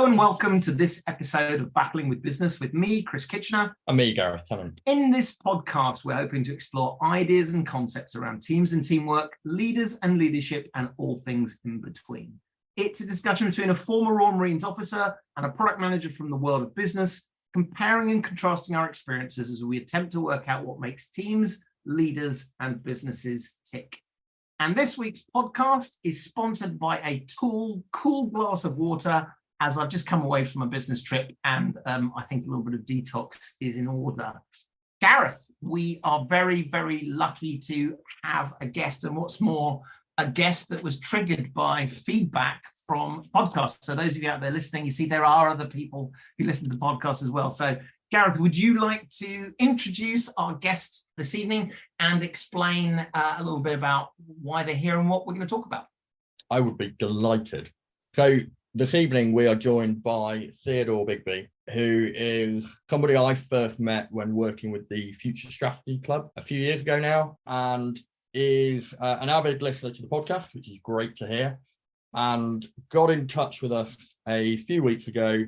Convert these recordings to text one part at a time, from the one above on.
Hello and welcome to this episode of Battling with Business with me, Chris Kitchener. And me, Gareth. In this podcast, we're hoping to explore ideas and concepts around teams and teamwork, leaders and leadership, and all things in between. It's a discussion between a former Royal Marines officer and a product manager from the world of business, comparing and contrasting our experiences as we attempt to work out what makes teams, leaders, and businesses tick. And this week's podcast is sponsored by a cool glass of water, as I've just come away from a business trip and I think a little bit of detox is in order. Gareth, we are very, very lucky to have a guest, and what's more, a guest that was triggered by feedback from podcasts. So those of you out there listening, you see there are other people who listen to the podcast as well. So Gareth, would you like to introduce our guest this evening and explain a little bit about why they're here and what we're going to talk about? I would be delighted. So this evening, we are joined by Theo Bigby, who is somebody I first met when working with the Future Strategy Club a few years ago now, and is an avid listener to the podcast, which is great to hear, and got in touch with us a few weeks ago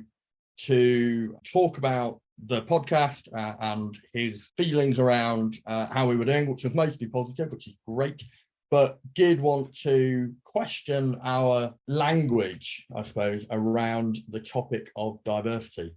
to talk about the podcast and his feelings around how we were doing, which was mostly positive, which is great, but did want to question our language, I suppose, around the topic of diversity.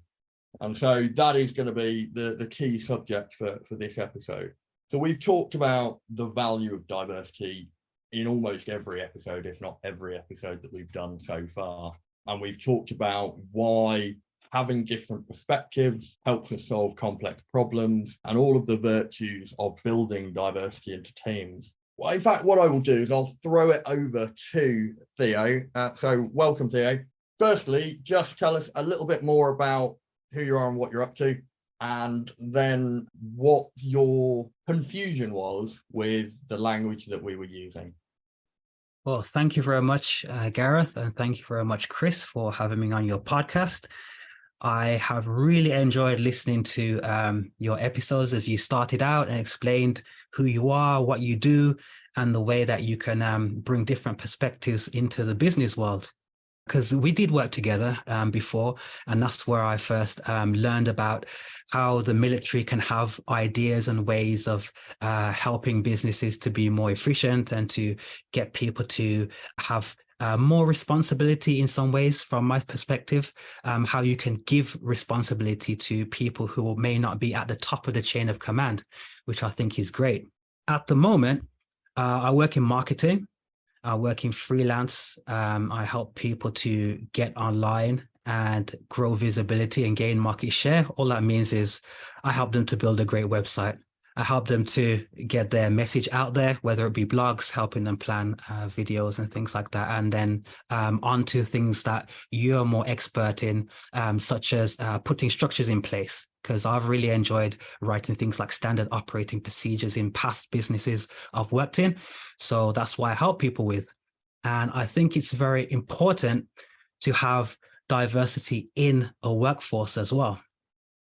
And so that is going to be the key subject for this episode. So we've talked about the value of diversity in almost every episode, if not every episode that we've done so far. And we've talked about why having different perspectives helps us solve complex problems and all of the virtues of building diversity into teams. Well, in fact, what I will do is I'll throw it over to Theo. So welcome, Theo. Firstly, just tell us a little bit more about who you are and what you're up to, and then what your confusion was with the language that we were using. Well, thank you very much, Gareth, and thank you very much, Chris, for having me on your podcast. I have really enjoyed listening to your episodes as you started out and explained who you are, what you do, and the way that you can bring different perspectives into the business world. Because we did work together before, and that's where I first learned about how the military can have ideas and ways of helping businesses to be more efficient and to get people to have more responsibility in some ways. From my perspective, how you can give responsibility to people who may not be at the top of the chain of command, which I think is great. At the moment, I work in marketing. I work in freelance. I help people to get online and grow visibility and gain market share. All that means is I help them to build a great website. I help them to get their message out there, whether it be blogs, helping them plan videos and things like that. And then onto things that you're more expert in, such as putting structures in place. Because I've really enjoyed writing things like standard operating procedures in past businesses I've worked in. So that's why I help people with. And I think it's very important to have diversity in a workforce as well.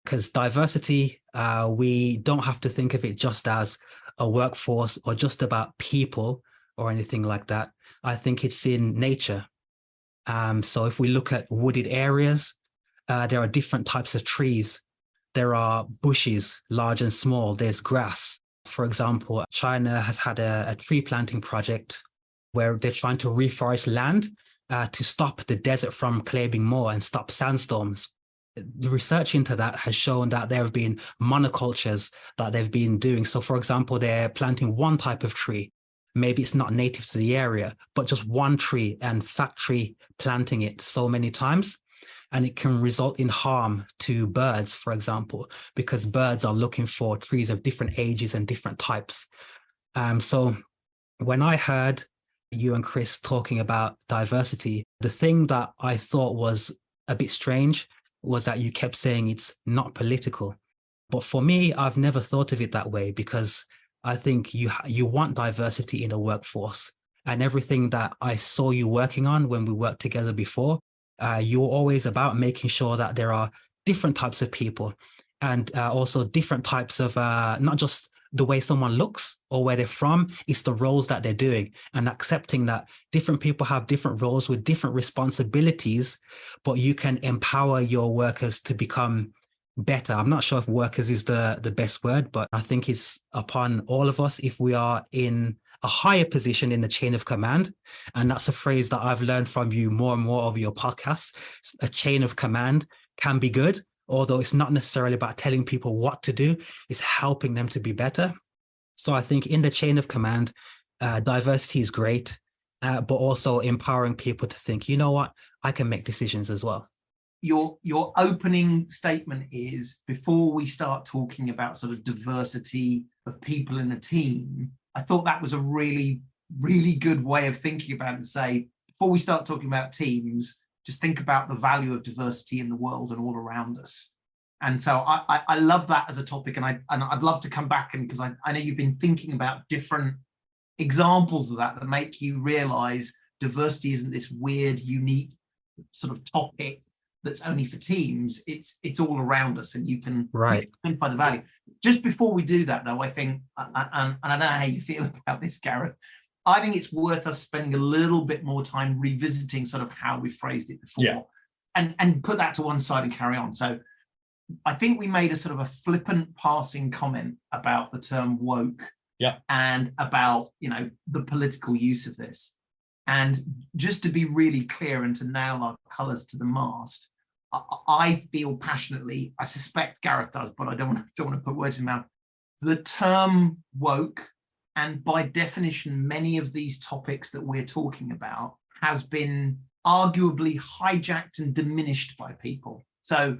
Because diversity, we don't have to think of it just as a workforce or just about people or anything like that. I think it's in nature. So if we look at wooded areas, there are different types of trees. There are bushes, large and small. There's grass. For example, China has had a tree planting project where they're trying to reforest land to stop the desert from claiming more and stop sandstorms. The research into that has shown that there have been monocultures that they've been doing. So, for example, they're planting one type of tree. Maybe it's not native to the area, but just one tree and factory planting it so many times. And it can result in harm to birds, for example, because birds are looking for trees of different ages and different types. So when I heard you and Chris talking about diversity, the thing that I thought was a bit strange was that you kept saying it's not political. But for me, I've never thought of it that way, because I think you want diversity in a workforce. And everything that I saw you working on when we worked together before, you're always about making sure that there are different types of people and also different types of not just the way someone looks or where they're from. It's the roles that they're doing, and accepting that different people have different roles with different responsibilities, but you can empower your workers to become better. I'm not sure if workers is the best word, but I think it's upon all of us if we are in a higher position in the chain of command. And that's a phrase that I've learned from you more and more over your podcasts. A chain of command can be good, although it's not necessarily about telling people what to do, it's helping them to be better. So I think in the chain of command, diversity is great, but also empowering people to think, you know what, I can make decisions as well. Your opening statement is, before we start talking about sort of diversity of people in a team, I thought that was a really, really good way of thinking about it, and say, before we start talking about teams, just think about the value of diversity in the world and all around us. And so I love that as a topic, and I'd love to come back, and because I know you've been thinking about different examples of that make you realize diversity isn't this weird, unique sort of topic that's only for teams. It's all around us, and you can identify the value. Just before we do that, though, I think, and I don't know how you feel about this, Gareth, I think it's worth us spending a little bit more time revisiting sort of how we phrased it before, and put that to one side and carry on. So I think we made a sort of a flippant passing comment about the term woke, and about, you know, the political use of this. And just to be really clear and to nail our colours to the mast, I feel passionately, I suspect Gareth does, but I don't want to put words in his mouth, the term woke, and by definition, many of these topics that we're talking about, has been arguably hijacked and diminished by people. So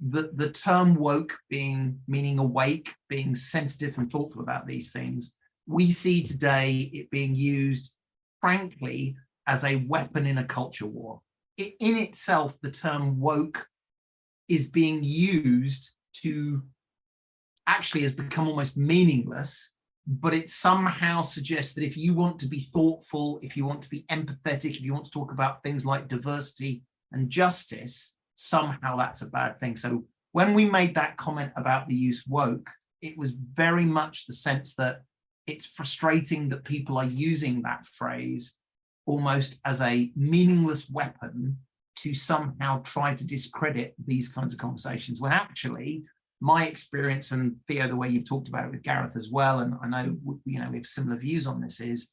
the term woke meaning awake, being sensitive and thoughtful about these things, we see today it being used, frankly, as a weapon in a culture war. In itself, the term woke is being used to, actually has become almost meaningless, but it somehow suggests that if you want to be thoughtful, if you want to be empathetic, if you want to talk about things like diversity and justice, somehow that's a bad thing. So when we made that comment about the use woke, it was very much the sense that it's frustrating that people are using that phrase almost as a meaningless weapon to somehow try to discredit these kinds of conversations, when actually my experience, and Theo, the way you've talked about it with Gareth as well, and I know, you know, we have similar views on this, is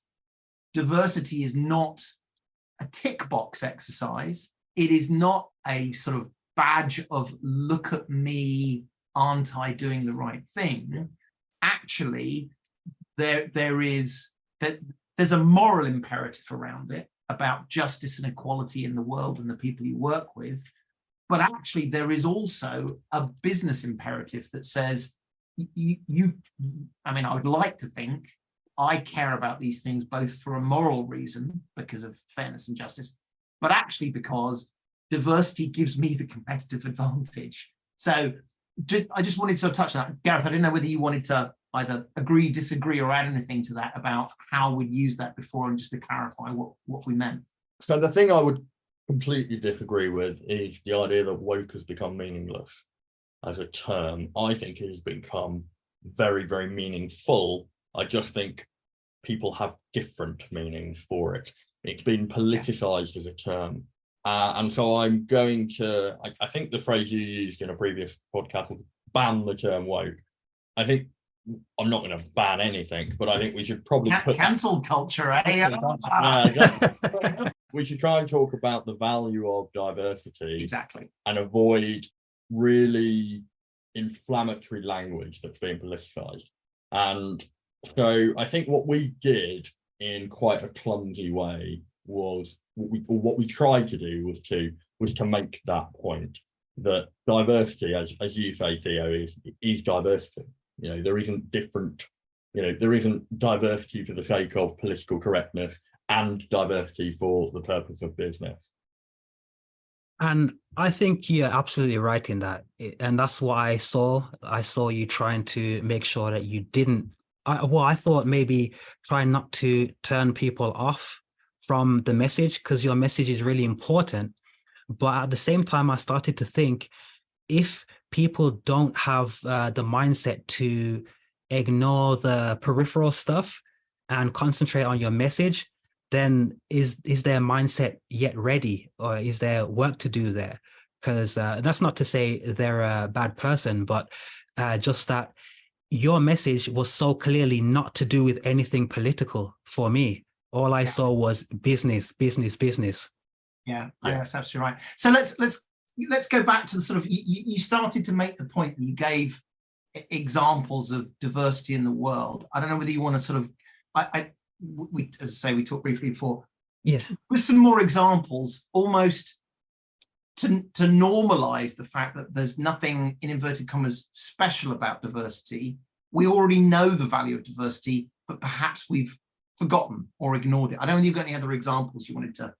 diversity is not a tick box exercise. It is not a sort of badge of look at me, aren't I doing the right thing? Actually, there's a moral imperative around it about justice and equality in the world and the people you work with. But actually, there is also a business imperative that says, I mean, I would like to think I care about these things both for a moral reason, because of fairness and justice, but actually because diversity gives me the competitive advantage. So I just wanted to touch on that. Gareth, I didn't know whether you wanted to either agree, disagree, or add anything to that about how we'd used that before, and just to clarify what we meant. So the thing I would completely disagree with is the idea that woke has become meaningless as a term. I think it has become very, very meaningful. I just think people have different meanings for it. It's been politicized as a term. And so I'm going to, I think the phrase you used in a previous podcast was ban the term woke. I think I'm not going to ban anything, but I think we should probably put cancel culture, eh? Yeah, we should try and talk about the value of diversity, exactly, and avoid really inflammatory language that's being politicized. And so I think what we did in quite a clumsy way was what we tried to do was to make that point that diversity, as you say, Theo, is diversity. You know, there isn't different, you know, there isn't diversity for the sake of political correctness and diversity for the purpose of business. And I think you're absolutely right in that. And that's what I saw. I saw you trying to make sure that you didn't, I thought maybe trying not to turn people off from the message, because your message is really important. But at the same time, I started to think, if people don't have the mindset to ignore the peripheral stuff and concentrate on your message, then is their mindset yet ready, or is there work to do there? Because that's not to say they're a bad person, but just that your message was so clearly not to do with anything political for me. All I saw was business, business, business. Yeah, that's absolutely right. So let's go back to the sort of, you started to make the point that you gave examples of diversity in the world. I don't know whether you want to sort of, we, as I say, we talked briefly before. Yeah. With some more examples, almost to normalize the fact that there's nothing, in inverted commas, special about diversity. We already know the value of diversity, but perhaps we've forgotten or ignored it. I don't know if you've got any other examples you wanted to.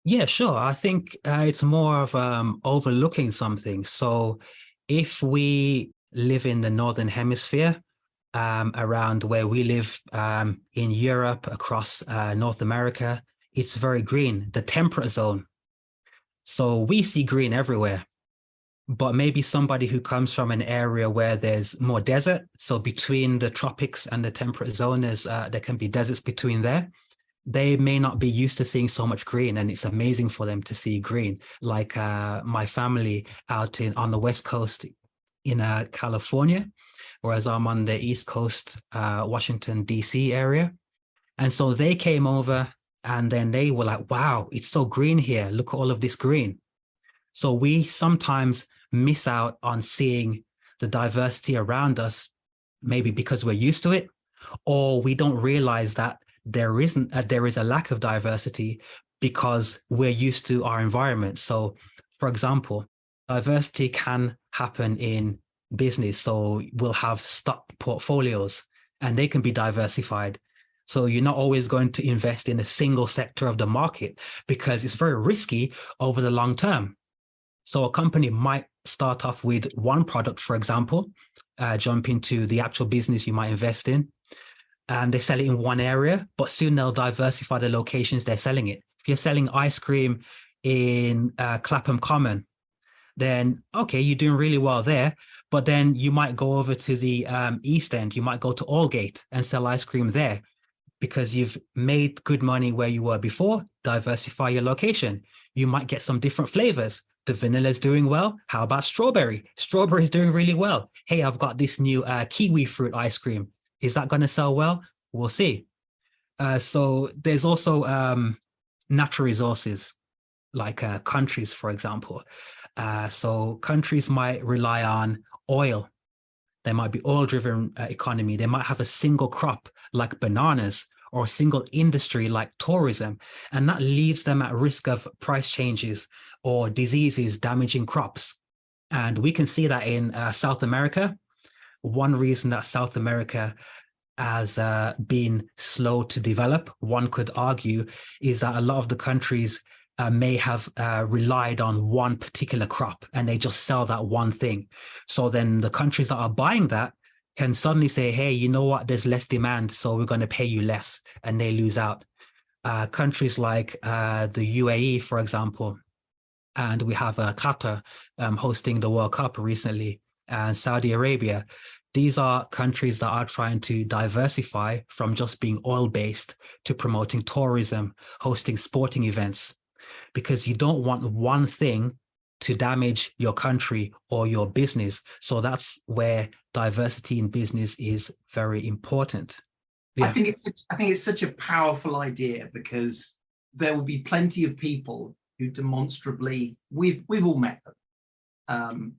Yeah, sure. I think it's more of overlooking something. So if we live in the Northern Hemisphere, around where we live, in Europe, across North America, it's very green, the temperate zone. So we see green everywhere. But maybe somebody who comes from an area where there's more desert, so between the tropics and the temperate zone, there can be deserts between there. They may not be used to seeing so much green, and it's amazing for them to see green. Like my family out on the West Coast in California, whereas I'm on the East Coast, Washington, DC area. And so they came over and then they were like, wow, it's so green here. Look at all of this green. So we sometimes miss out on seeing the diversity around us, maybe because we're used to it, or we don't realize that there is a lack of diversity because we're used to our environment. So, for example, diversity can happen in business. So we'll have stock portfolios and they can be diversified. So you're not always going to invest in a single sector of the market because it's very risky over the long term. So a company might start off with one product, for example, jump into the actual business you might invest in, and they sell it in one area, but soon they'll diversify the locations they're selling it. If you're selling ice cream in Clapham Common, then, okay, you're doing really well there, but then you might go over to the East End, you might go to Aldgate and sell ice cream there because you've made good money where you were before, diversify your location. You might get some different flavors. The vanilla is doing well. How about strawberry? Strawberry is doing really well. Hey, I've got this new kiwi fruit ice cream. Is that going to sell well? We'll see. So there's also natural resources, like countries, for example. So countries might rely on oil. There might be oil-driven economy. They might have a single crop like bananas or a single industry like tourism, and that leaves them at risk of price changes or diseases damaging crops. And we can see that in South America. One reason that South America has been slow to develop, one could argue, is that a lot of the countries may have relied on one particular crop and they just sell that one thing. So then the countries that are buying that can suddenly say, hey, you know what, there's less demand, so we're going to pay you less, and they lose out. Countries like the UAE, for example, and we have Qatar hosting the World Cup recently, and Saudi Arabia. These are countries that are trying to diversify from just being oil-based to promoting tourism, hosting sporting events, because you don't want one thing to damage your country or your business. So that's where diversity in business is very important. Yeah. I think it's such a powerful idea, because there will be plenty of people who demonstrably, we've all met them,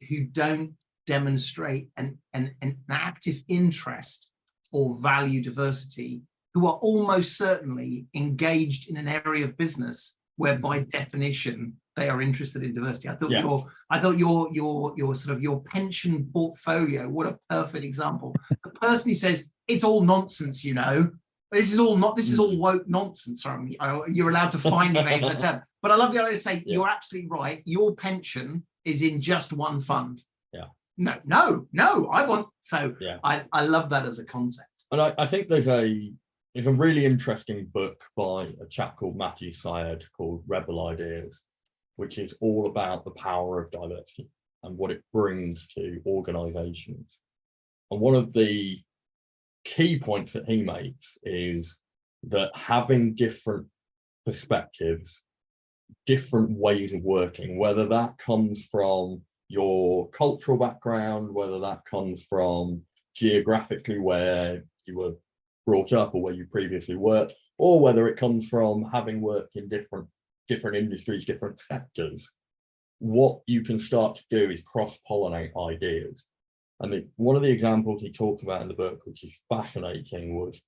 who don't demonstrate an active interest or value diversity, who are almost certainly engaged in an area of business where by definition they are interested in diversity. I thought your sort of your pension portfolio, what a perfect example. The person who says it's all nonsense, this is all woke nonsense. Sorry, you're allowed to find me names that term. But I love the idea to say you're absolutely right. Your pension is in just one fund. Yeah. No. I love that as a concept. And I think there's a really interesting book by a chap called Matthew Syed called Rebel Ideas, which is all about the power of diversity and what it brings to organizations. And one of the key points that he makes is that having different perspectives, different ways of working, whether that comes from your cultural background, whether that comes from geographically where you were brought up or where you previously worked, or whether it comes from having worked in different industries, different sectors, what you can start to do is cross-pollinate ideas. And one of the examples he talked about in the book, which is fascinating, was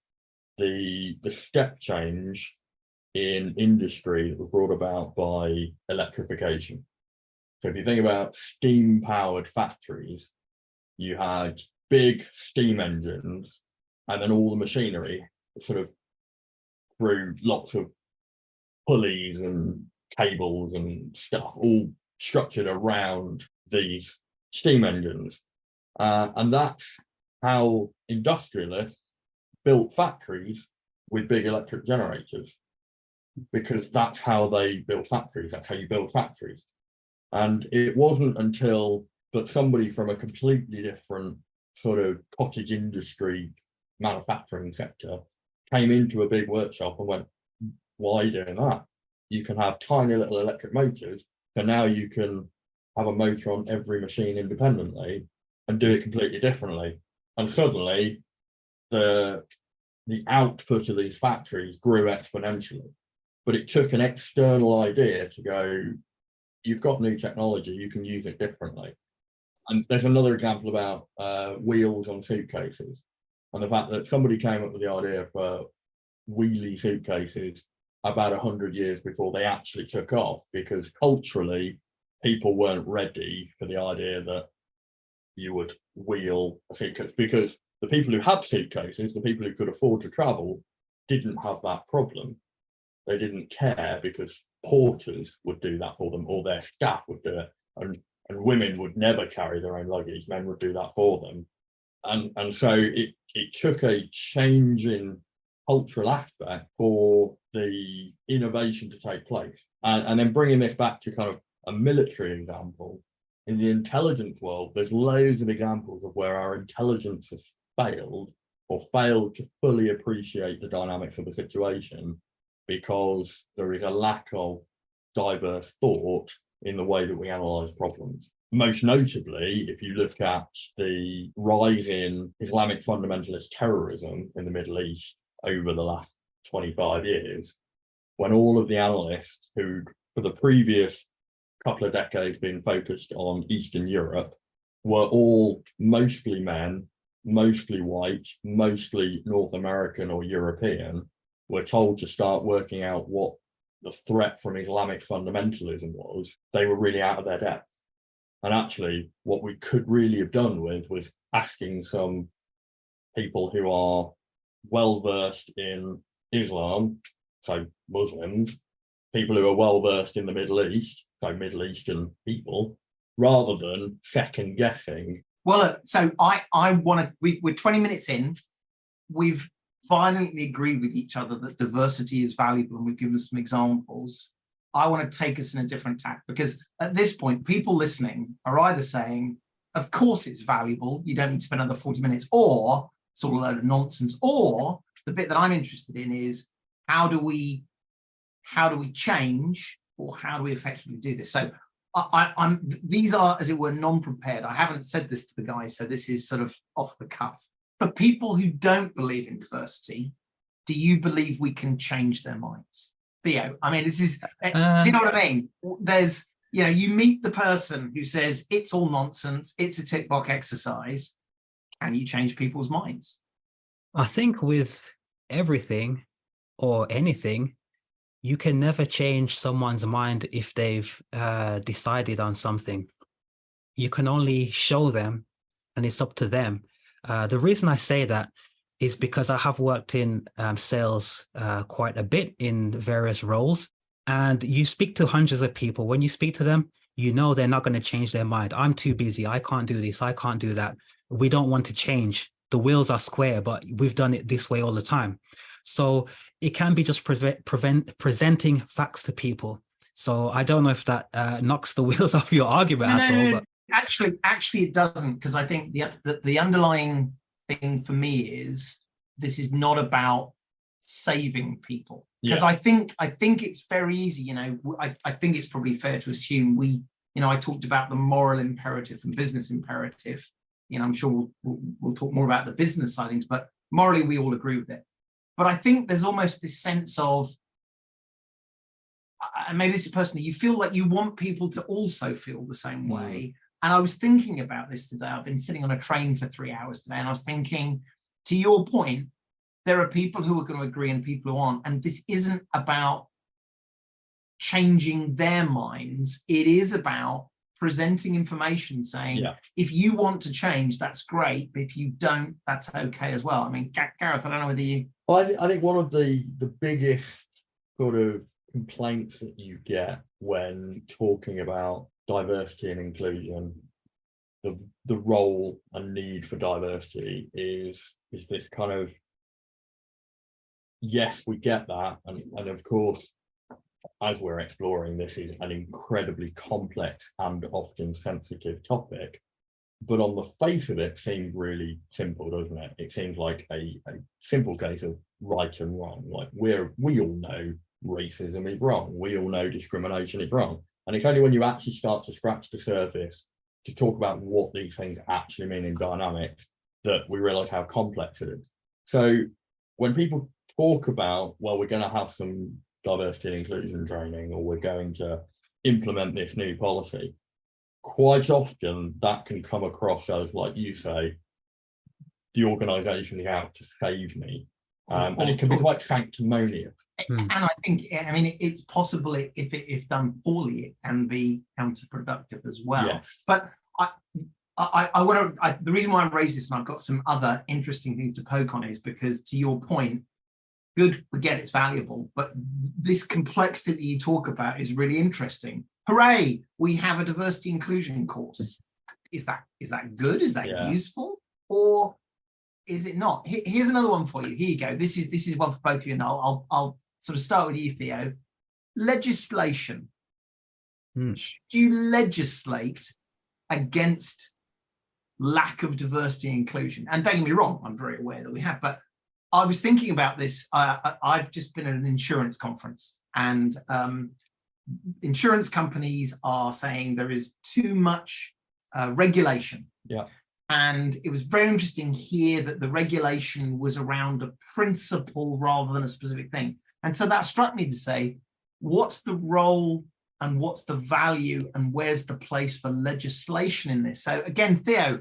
the step change in industry that was brought about by electrification. So if you think about steam-powered factories, you had big steam engines, and then all the machinery sort of through lots of pulleys and cables and stuff, all structured around these steam engines. And that's how industrialists built factories with big electric generators, because that's how they built factories. That's how you build factories. And it wasn't until that somebody from a completely different sort of cottage industry manufacturing sector came into a big workshop and went, why are you doing that? You can have tiny little electric motors, so now you can have a motor on every machine independently and do it completely differently. And suddenly the output of these factories grew exponentially. But it took an external idea to go, you've got new technology, you can use it differently. And there's another example about wheels on suitcases, and the fact that somebody came up with the idea for wheelie suitcases about 100 years before they actually took off, because culturally people weren't ready for the idea that you would wheel a suitcase, because the people who had suitcases, the people who could afford to travel, didn't have that problem. They didn't care because porters would do that for them, or their staff would do it, and women would never carry their own luggage. Men would do that for them. And so it took a change in cultural aspect for the innovation to take place. And then bringing this back to kind of a military example, in the intelligence world, there's loads of examples of where our intelligence has failed, or failed to fully appreciate the dynamics of the situation, because there is a lack of diverse thought in the way that we analyse problems. Most notably, if you look at the rise in Islamic fundamentalist terrorism in the Middle East over the last 25 years, when all of the analysts who'd, for the previous couple of decades, been focused on Eastern Europe, were all mostly men, mostly white, mostly North American or European, were told to start working out what the threat from Islamic fundamentalism was, they were really out of their depth. And actually, what we could really have done with was asking some people who are well-versed in Islam, so Muslims, people who are well-versed in the Middle East, so Middle Eastern people, rather than second-guessing. Well, so I want to, we're 20 minutes in, we've violently agreed with each other that diversity is valuable, and we've given some examples. I want to take us in a different tack, because at this point, people listening are either saying, of course it's valuable, you don't need to spend another 40 minutes, or it's all a load of nonsense, or the bit that I'm interested in is how do we change, or how do we effectively do this? So these are, as it were, non-prepared. I haven't said this to the guys, so this is sort of off the cuff. For people who don't believe in diversity, do you believe we can change their minds? Theo, I mean, this is, do you know what I mean? There's, you know, you meet the person who says it's all nonsense, it's a tick box exercise. Can you change people's minds? I think with everything or anything, you can never change someone's mind if they've decided on something. You can only show them, and it's up to them. The reason I say that is because I have worked in sales quite a bit in various roles, and you speak to hundreds of people. When you speak to them, you know they're not going to change their mind. I'm too busy. I can't do this. I can't do that. We don't want to change. The wheels are square, but we've done it this way all the time. So it can be just presenting facts to people. So I don't know if that knocks the wheels off your argument at all. But Actually, it doesn't, because I think the underlying thing for me is this is not about saving people. Because I think it's very easy. You know, I think it's probably fair to assume I talked about the moral imperative and business imperative. You know, I'm sure we'll talk more about the business side of things, but morally we all agree with it. But I think there's almost this sense of, and maybe this is personally, you feel like you want people to also feel the same way. And I was thinking about this today. I've been sitting on a train for 3 hours today, and I was thinking, to your point, there are people who are going to agree and people who aren't. And this isn't about changing their minds. It is about presenting information saying, if you want to change, that's great. But if you don't, that's okay as well. I mean, Gareth, I don't know whether you... Well, I think one of the biggest sort of complaints that you get when talking about diversity and inclusion, the role and need for diversity is this kind of, yes, we get that, and of course, as we're exploring, this is an incredibly complex and often sensitive topic, but on the face of it seems really simple, doesn't it? It seems like a simple case of right and wrong. Like we all know racism is wrong, we all know discrimination is wrong, and it's only when you actually start to scratch the surface to talk about what these things actually mean in dynamics that we realize how complex it is. So when people talk about, well, we're going to have some diversity and inclusion training, or we're going to implement this new policy, quite often that can come across as, like you say, the organisation is out to save me, and it can be quite sanctimonious. And I think, I mean, it's possible if done poorly, it can be counterproductive as well. Yes. But I want to, the reason why I raised this, and I've got some other interesting things to poke on, is because, to your point, good, we get it's valuable, but this complexity that you talk about is really interesting. Hooray, we have a diversity inclusion course. Is that good? Is that useful? Or is it not? Here's another one for you. Here you go. This is one for both of you, and I'll sort of start with you, Theo. Legislation. Do you legislate against lack of diversity and inclusion? And don't get me wrong, I'm very aware that we have, but I was thinking about this. I've just been at an insurance conference, and insurance companies are saying there is too much regulation. Yeah. And it was very interesting here that the regulation was around a principle rather than a specific thing. And so that struck me to say, what's the role and what's the value and where's the place for legislation in this? So again, Theo,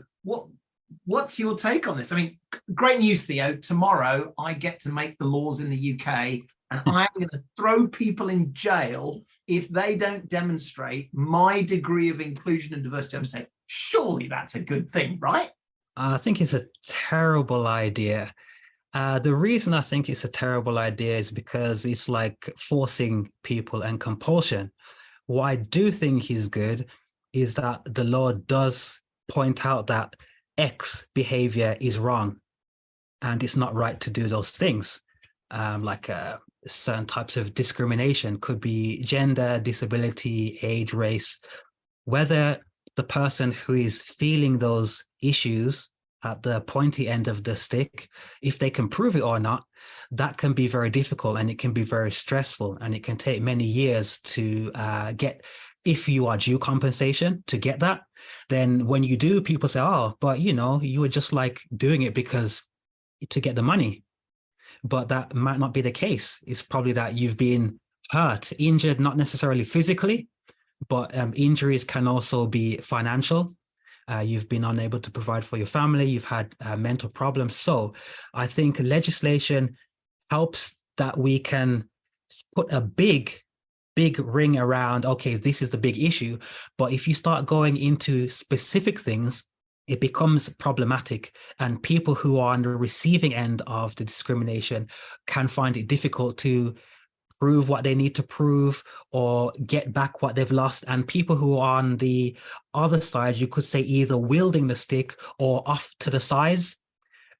what's your take on this? I mean, great news, Theo. Tomorrow I get to make the laws in the UK, and I'm going to throw people in jail if they don't demonstrate my degree of inclusion and diversity. I'm saying, surely that's a good thing, right? I think it's a terrible idea. The reason I think it's a terrible idea is because it's like forcing people and compulsion. What I do think is good is that the law does point out that X behavior is wrong and it's not right to do those things. Certain types of discrimination could be gender, disability, age, race. Whether the person who is feeling those issues at the pointy end of the stick, if they can prove it or not, that can be very difficult, and it can be very stressful, and it can take many years to get, if you are due compensation to get that. Then when you do, people say, oh, but you were just like doing it because to get the money. But that might not be the case. It's probably that you've been hurt, injured, not necessarily physically, but injuries can also be financial. You've been unable to provide for your family. You've had mental problems. So I think legislation helps that we can put a big ring around, okay, this is the big issue. But if you start going into specific things, it becomes problematic, and people who are on the receiving end of the discrimination can find it difficult to prove what they need to prove or get back what they've lost. And people who are on the other side, you could say either wielding the stick or off to the sides,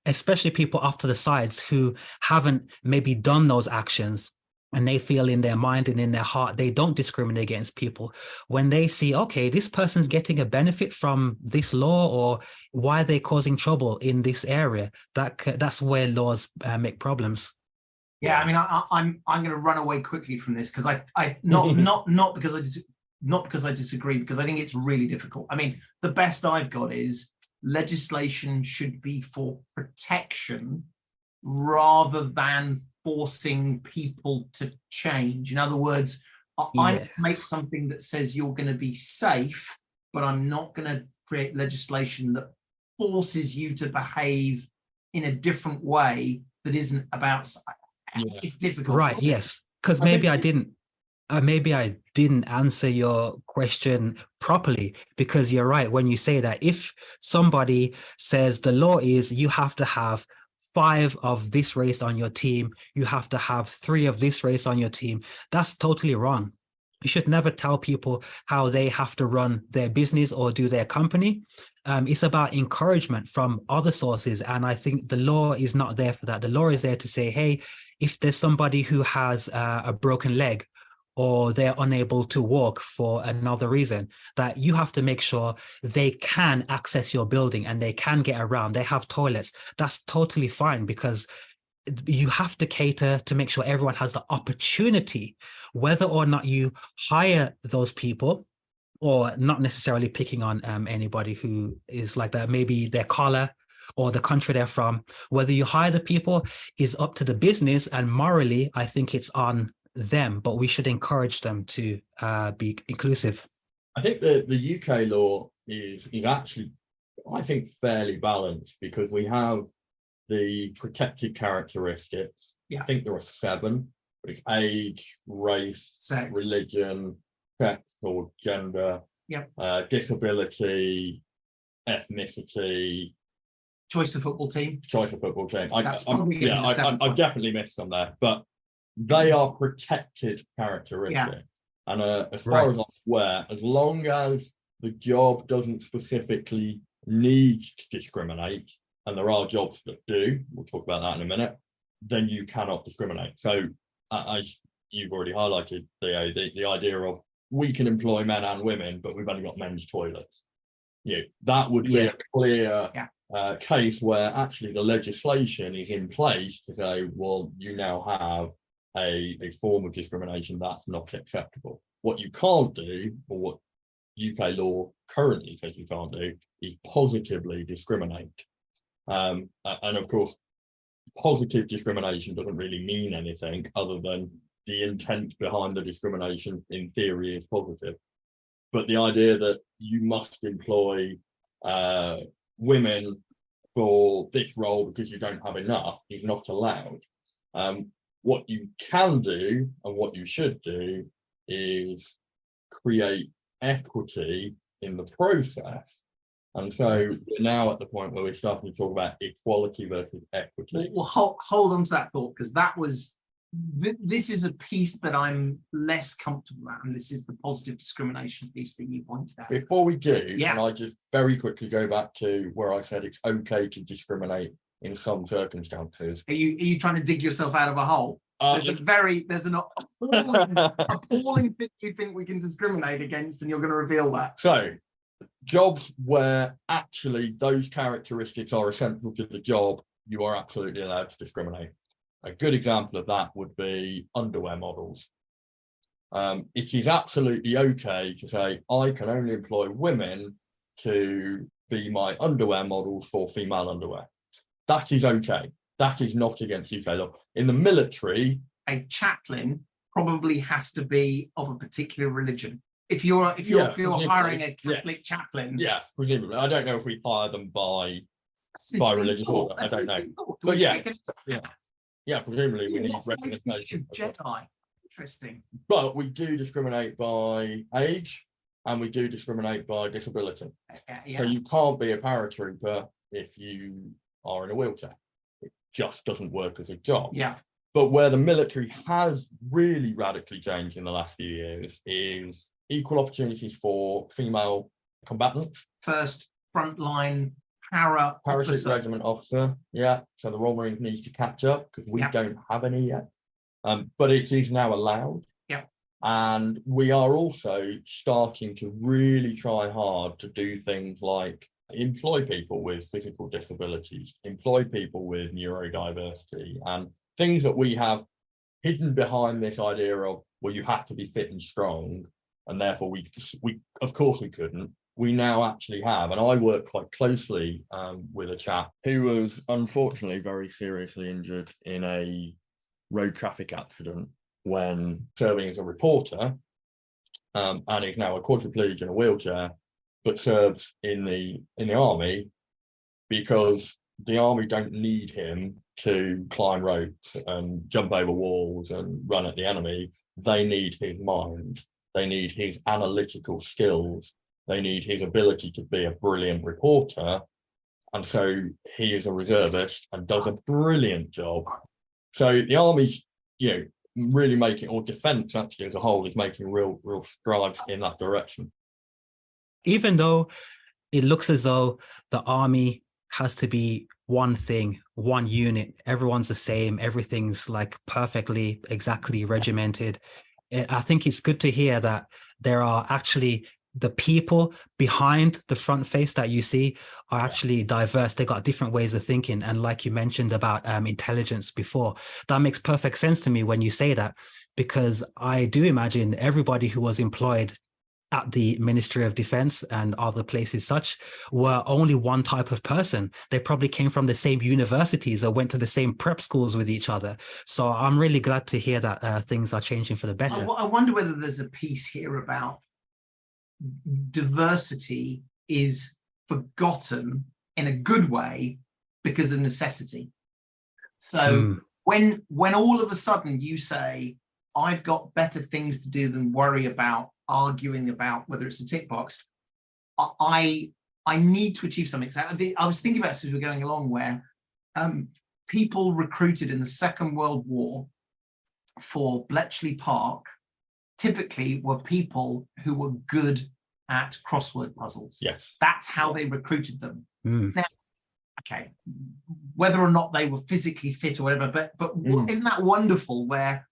especially people off to the sides who haven't maybe done those actions, and they feel in their mind and in their heart they don't discriminate against people, when they see, okay, this person's getting a benefit from this law, or why are they causing trouble in this area, that's where laws make problems. Yeah, I mean, I'm going to run away quickly from this because not because I disagree, because I think it's really difficult. I mean, the best I've got is legislation should be for protection rather than forcing people to change. In other words, I make something that says you're going to be safe, but I'm not going to create legislation that forces you to behave in a different way that isn't about. It's difficult, right? Yes, because maybe I didn't answer your question properly, because you're right when you say that if somebody says the law is you have to have 5 of this race on your team, you have to have 3 of this race on your team, that's totally wrong. You should never tell people how they have to run their business or do their company. It's about encouragement from other sources. And I think the law is not there for that. The law is there to say, hey, if there's somebody who has a broken leg, or they're unable to walk for another reason, that you have to make sure they can access your building and they can get around, they have toilets. That's totally fine, because you have to cater to make sure everyone has the opportunity, whether or not you hire those people, or not necessarily picking on anybody who is like that, maybe their color or the country they're from. Whether you hire the people is up to the business, and morally, I think it's on them, but we should encourage them to be inclusive. I think the UK law is actually, I think, fairly balanced, because we have the protected characteristics. I think there are 7. It's age, race, sex, religion, sex or gender, disability, ethnicity, choice of football team. I've definitely missed some there, but they are protected characteristics. And as far as I'm aware, as long as the job doesn't specifically need to discriminate, and there are jobs that do, we'll talk about that in a minute, then you cannot discriminate. So as you've already highlighted, the idea of we can employ men and women, but we've only got men's toilets. That would be a clear case where actually the legislation is in place to say, well, you now have a form of discrimination that's not acceptable. What you can't do, or what UK law currently says you can't do, is positively discriminate. And of course, positive discrimination doesn't really mean anything other than the intent behind the discrimination in theory is positive. But the idea that you must employ women for this role because you don't have enough is not allowed. What you can do and what you should do is create equity in the process. And so we're now at the point where we're starting to talk about equality versus equity. Well, hold on to that thought, because this is a piece that I'm less comfortable at, and this is the positive discrimination piece that you pointed out. Before we do, can I just very quickly go back to where I said it's okay to discriminate in some circumstances? Are you trying to dig yourself out of a hole? There's an appalling thing you think we can discriminate against, and you're going to reveal that. So, jobs where actually those characteristics are essential to the job, you are absolutely allowed to discriminate. A good example of that would be underwear models. It is absolutely okay to say, I can only employ women to be my underwear models for female underwear. That is okay. That is not against UK law. In the military, a chaplain probably has to be of a particular religion. If you're hiring a Catholic chaplain, presumably. I don't know if we hire them by religious order. I don't know. But presumably we need representation. Jedi. Interesting. But we do discriminate by age, and we do discriminate by disability. So you can't be a paratrooper if you are in a wheelchair. It just doesn't work as a job. But where the military has really radically changed in the last few years is equal opportunities for female combatants. First frontline parachute regiment officer. So the Royal Marines needs to catch up because we don't have any yet. but it is now allowed. Yeah. And we are also starting to really try hard to do things like employ people with physical disabilities, employ people with neurodiversity, and things that we have hidden behind this idea of, well, you have to be fit and strong, and therefore we of course we couldn't. We now actually have, and I work quite closely with a chap who was unfortunately very seriously injured in a road traffic accident when serving as a reporter, and is now a quadriplegic in a wheelchair, but serves in the army because the army don't need him to climb ropes and jump over walls and run at the enemy. They need his mind. They need his analytical skills. They need his ability to be a brilliant reporter. And so he is a reservist and does a brilliant job. So the army's, really making, or defence actually as a whole, is making real strides in that direction. Even though it looks as though the army has to be one thing, one unit, everyone's the same, everything's like perfectly, exactly regimented, I think it's good to hear that there are actually the people behind the front face that you see are actually diverse. They got different ways of thinking. And like you mentioned about intelligence before, that makes perfect sense to me when you say that, because I do imagine everybody who was employed at the Ministry of Defense and other places such were only one type of person. They probably came from the same universities or went to the same prep schools with each other. So I'm really glad to hear that things are changing for the better. I wonder whether there's a piece here about diversity is forgotten in a good way because of necessity. So when all of a sudden you say, I've got better things to do than worry about arguing about whether it's a tick box, I need to achieve something. So I was thinking about this as we're going along, where people recruited in the Second World War for Bletchley Park typically were people who were good at crossword puzzles. Yes. That's how they recruited them. Now, okay, whether or not they were physically fit or whatever, but isn't that wonderful, where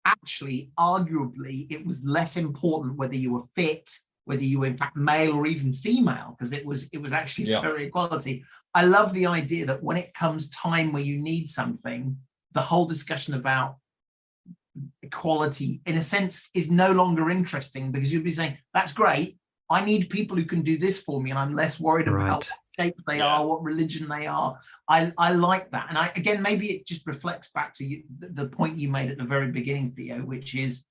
actually, arguably, it was less important whether you were fit, whether you were in fact male or even female, because it was actually very equality. I love the idea that when it comes time where you need something, the whole discussion about equality, in a sense, is no longer interesting, because you'd be saying, that's great, I need people who can do this for me, and I'm less worried about what shape they are, what religion they are. I like that. And again, maybe it just reflects back to the point you made at the very beginning, Theo, which is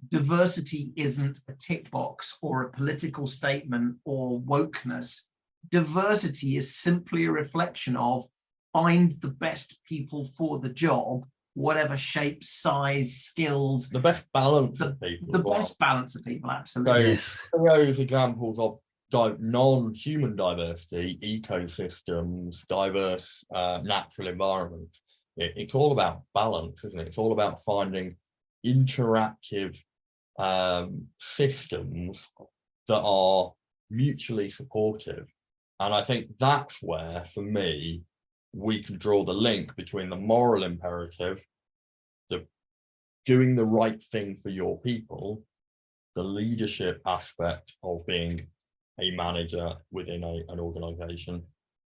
diversity isn't a tick box or a political statement or wokeness. Diversity is simply a reflection of find the best people for the job, whatever shape, size, skills. The best balance of people. The best balance of people, absolutely. So those examples of non-human diversity, ecosystems, diverse natural environments. It's all about balance, isn't it? It's all about finding interactive systems that are mutually supportive. And I think that's where, for me, we can draw the link between the moral imperative, the doing the right thing for your people, the leadership aspect of being a manager within an organization,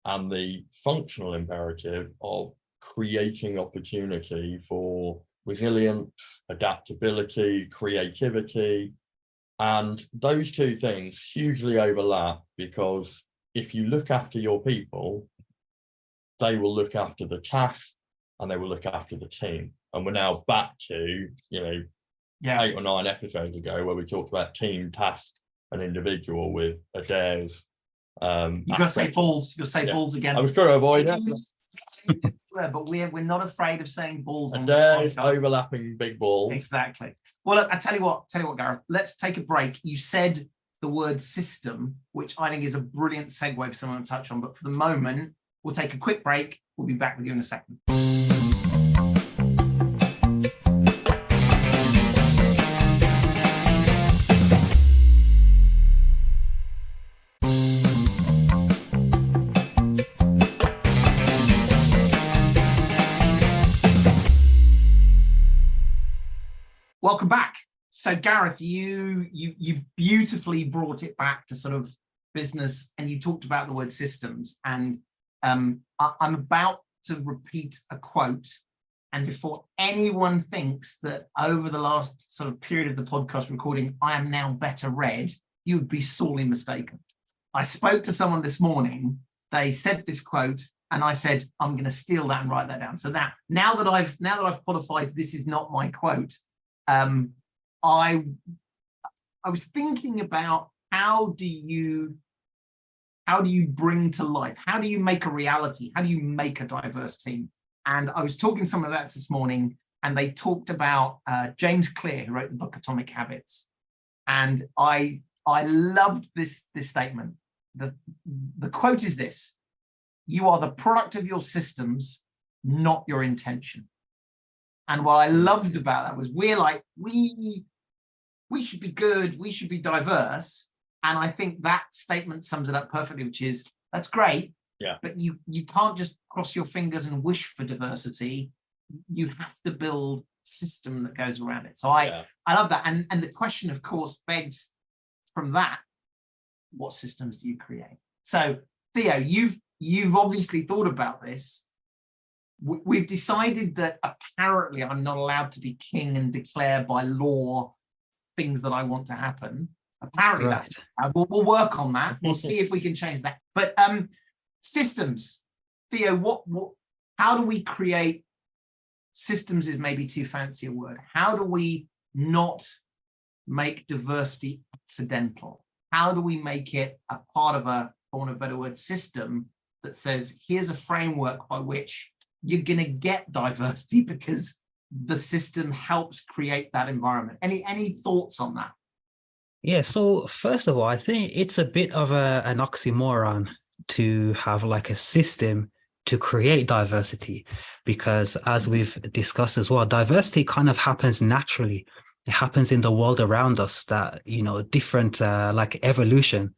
and the functional imperative of creating opportunity for resilience, adaptability, creativity. And those two things hugely overlap, because if you look after your people, they will look after the task and they will look after the team. And we're now back to, 8 or 9 episodes ago where we talked about team, task, and individual with Adair's. You've got to say balls. You've got to say balls again. I was trying to avoid that. But we're not afraid of saying balls. Adair's overlapping big balls. Exactly. Well, look, I tell you what, Gareth. Let's take a break. You said the word system, which I think is a brilliant segue for someone to touch on. But for the moment, we'll take a quick break. We'll be back with you in a second. Welcome back. So Gareth, you beautifully brought it back to sort of business, and you talked about the word systems. And I'm about to repeat a quote. And before anyone thinks that over the last sort of period of the podcast recording, I am now better read, you would be sorely mistaken. I spoke to someone this morning. They said this quote, and I said, I'm going to steal that and write that down. So that now that I've qualified, this is not my quote. I was thinking about how do you bring to life? How do you make a reality? How do you make a diverse team? And I was talking to someone about this morning, and they talked about James Clear, who wrote the book Atomic Habits. And I loved this statement. The quote is this: "You are the product of your systems, not your intention." And what I loved about that was we should be good, we should be diverse. And I think that statement sums it up perfectly, which is, that's great, but you can't just cross your fingers and wish for diversity. You have to build a system that goes around it. So I love that. And the question, of course, begs from that, what systems do you create? So Theo, you've obviously thought about this. We've decided that apparently I'm not allowed to be king and declare by law things that I want to happen. Apparently that's we'll work on that. We'll see if we can change that. But systems, Theo, how do we create systems? Is maybe too fancy a word. How do we not make diversity accidental? How do we make it a part of a, for want of a better word, system that says, here's a framework by which you're going to get diversity because the system helps create that environment? Any thoughts on that? Yeah, so first of all, I think it's a bit of an oxymoron to have like a system to create diversity, because as we've discussed as well, diversity kind of happens naturally. It happens in the world around us, that, you know, different like evolution.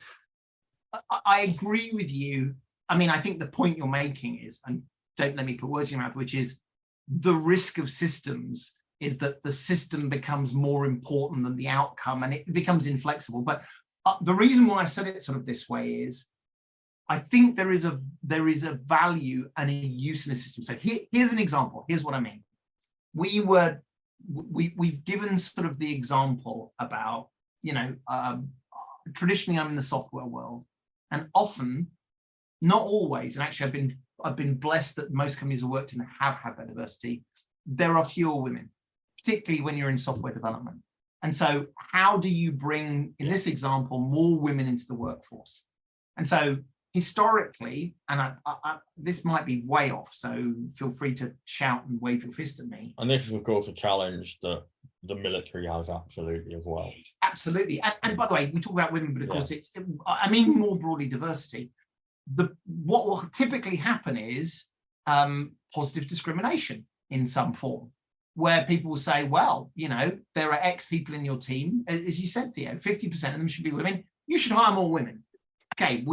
I agree with you. I mean, I think the point you're making is, and don't let me put words in your mouth, which is the risk of systems is that the system becomes more important than the outcome, and it becomes inflexible. But the reason why I said it sort of this way is, I think there is a value and a use in a system. So here's an example. Here's what I mean. We've given sort of the example about, you know, traditionally I'm in the software world, and often, not always, and actually I've been blessed that most companies I've worked in have had that diversity. There are fewer women, particularly when you're in software development. And so how do you bring, in this example, more women into the workforce? And so historically, and this might be way off, so feel free to shout and wave your fist at me. And this is, of course, a challenge that the military has absolutely as well. Absolutely. And by the way, we talk about women, but of course I mean more broadly diversity. What will typically happen is positive discrimination in some form, where people will say, well, you know, there are X people in your team, as you said, Theo, 50% of them should be women. You should hire more women. Okay,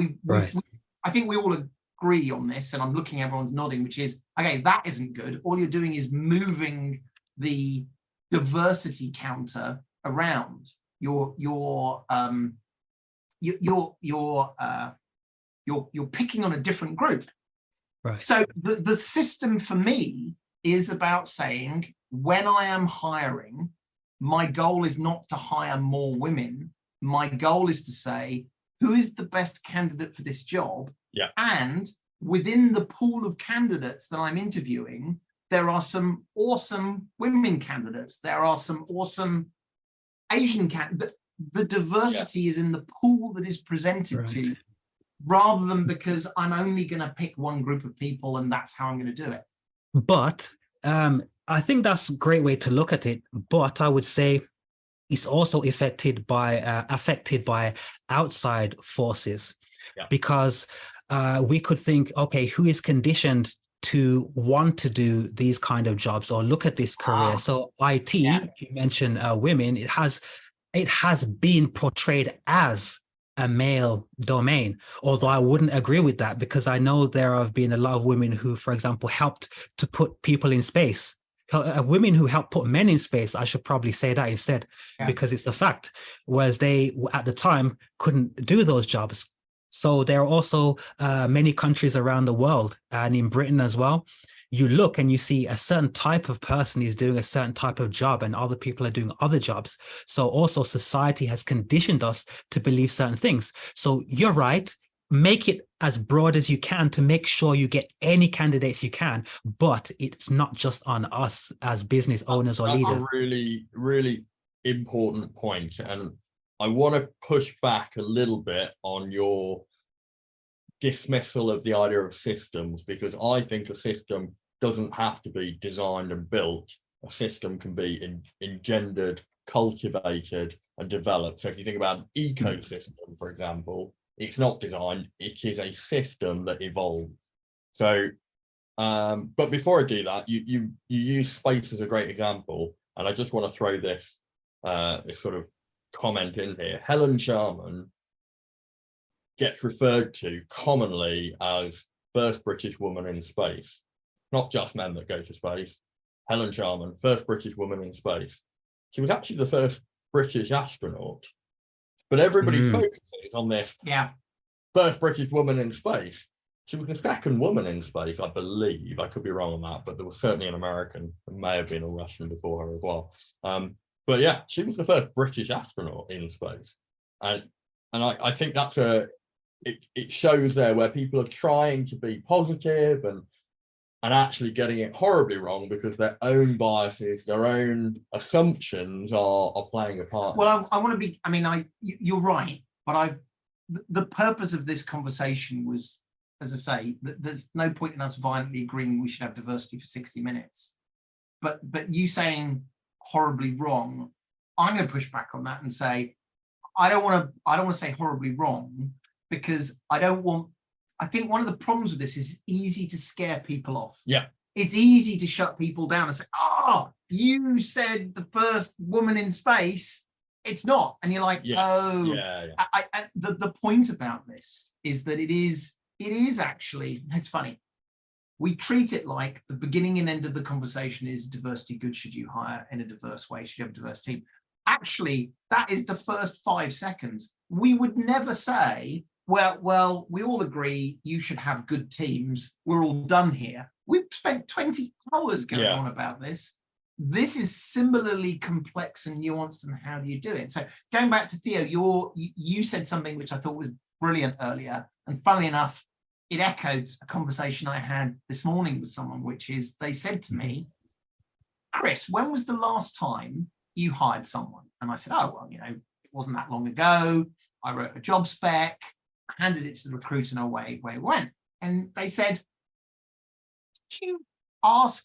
I think we all agree on this, and I'm looking, everyone's nodding, which is, okay, that isn't good. All you're doing is moving the diversity counter around. You're picking on a different group. Right. So the system for me is about saying, when I am hiring, my goal is not to hire more women. My goal is to say, who is the best candidate for this job? Yeah. And within the pool of candidates that I'm interviewing, there are some awesome women candidates. There are some awesome Asian candidates. The diversity is in the pool that is presented to, rather than because I'm only going to pick one group of people and that's how I'm going to do it. But I think that's a great way to look at it. But I would say it's also affected by outside forces, because we could think, okay, who is conditioned to want to do these kind of jobs or look at this career? So IT, you mentioned women, it has been portrayed as a male domain, although I wouldn't agree with that, because I know there have been a lot of women who, for example, helped to put people in space, women who help put men in space. I should probably say that instead, because it's a fact. Whereas they, at the time, couldn't do those jobs. So there are also many countries around the world, and in Britain as well, you look and you see a certain type of person is doing a certain type of job and other people are doing other jobs. So also society has conditioned us to believe certain things. So you're right. Make it as broad as you can to make sure you get any candidates you can, but it's not just on us as business owners or leaders. That's a really, really important point. And I want to push back a little bit on your dismissal of the idea of systems, because I think a system doesn't have to be designed and built. A system can be engendered, cultivated, and developed. So if you think about an ecosystem, for example, it's not designed, it is a system that evolves. So, but before I do that, you use space as a great example, and I just want to throw this sort of comment in here. Helen Sharman gets referred to commonly as first British woman in space. Not just men that go to space. Helen Sharman, first British woman in space. She was actually the first British astronaut, but everybody focuses on this first British woman in space. She was the second woman in space, I believe. I could be wrong on that, but there was certainly an American. There may have been a Russian before her as well. But yeah, she was the first British astronaut in space. And I think that's it shows there where people are trying to be positive and actually getting it horribly wrong because their own biases, their own assumptions are playing a part. Well, I want to be, you're right, but the purpose of this conversation was, as I say, there's no point in us violently agreeing we should have diversity for 60 minutes. But you saying horribly wrong, I'm going to push back on that and say, I don't want to say horribly wrong, because I think one of the problems with this is it's easy to scare people off. Yeah. It's easy to shut people down and say, you said the first woman in space. It's not. And you're like, the point about this is that it is actually, it's funny. We treat it like the beginning and end of the conversation is diversity good? Should you hire in a diverse way? Should you have a diverse team? Actually, that is the first 5 seconds. We would never say, well, we all agree you should have good teams. We're all done here. We've spent 20 hours going on about this. This is similarly complex and nuanced, and how do you do it? So going back to Theo, you said something which I thought was brilliant earlier, and funnily enough, it echoed a conversation I had this morning with someone, which is they said to me, Chris, when was the last time you hired someone? And I said, it wasn't that long ago. I wrote a job spec, handed it to the recruiter, and away it went. And they said, did you ask